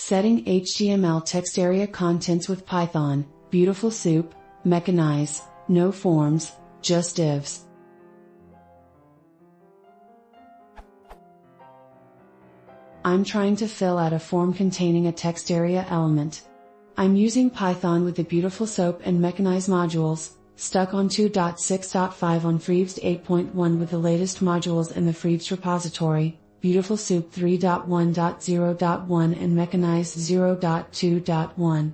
Setting HTML text area contents with Python, BeautifulSoup, mechanize, no forms, just divs. I'm trying to fill out a form containing a text area element. I'm using Python with the BeautifulSoup and mechanize modules, stuck on 2.6.5 on Freevs 8.1 with the latest modules in the Freevs repository, BeautifulSoup 3.1.0.1 and mechanize 0.2.1.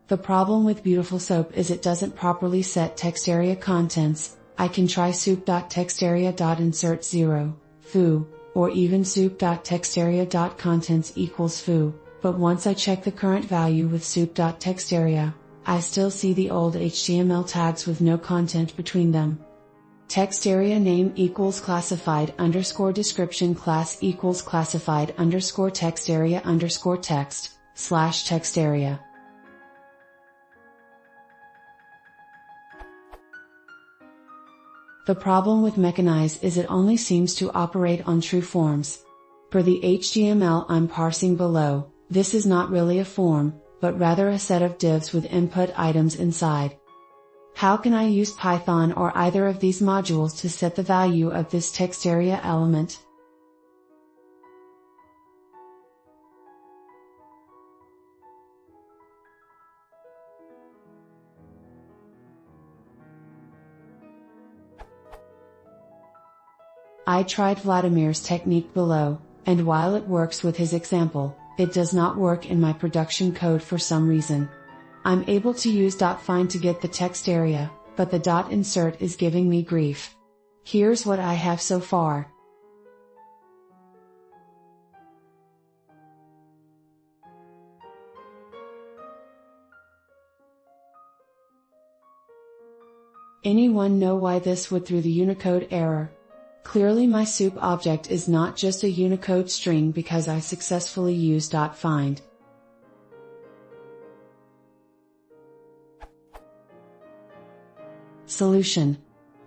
The problem with BeautifulSoup is it doesn't properly set text area contents. I can try soup.textarea.insert 0, foo, or even soup.textarea.contents equals foo, but once I check the current value with soup.textarea, I still see the old HTML tags with no content between them. Text area name equals classified underscore description class equals classified underscore text area underscore text, slash text area. The problem with mechanize is it only seems to operate on true forms. For the HTML I'm parsing below, this is not really a form, but rather a set of divs with input items inside. How can I use Python or either of these modules to set the value of this text area element? I tried Vladimir's technique below, and while it works with his example, it does not work in my production code for some reason. I'm able to use .find to get the text area, but the .insert is giving me grief. Here's what I have so far. Anyone know why this would throw the Unicode error? Clearly my soup object is not just a Unicode string because I successfully used .find. Solution.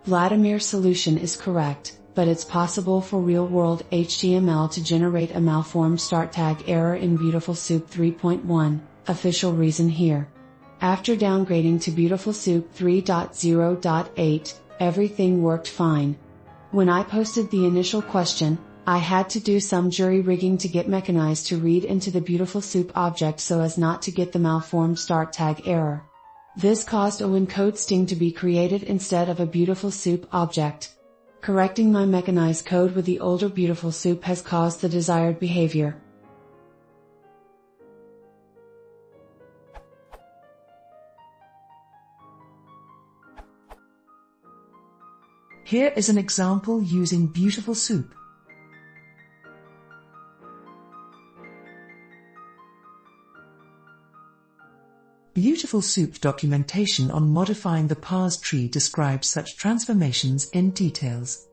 Vladimir's solution is correct, but it's possible for real-world HTML to generate a malformed start tag error in BeautifulSoup 3.1, official reason here. After downgrading to BeautifulSoup 3.0.8, everything worked fine. When I posted the initial question, I had to do some jury rigging to get mechanize to read into the BeautifulSoup object so as not to get the malformed start tag error. This caused a WinCode sting to be created instead of a BeautifulSoup object. Correcting my mechanize code with the older BeautifulSoup has caused the desired behavior. Here is an example using BeautifulSoup. BeautifulSoup documentation on modifying the parse tree describes such transformations in details.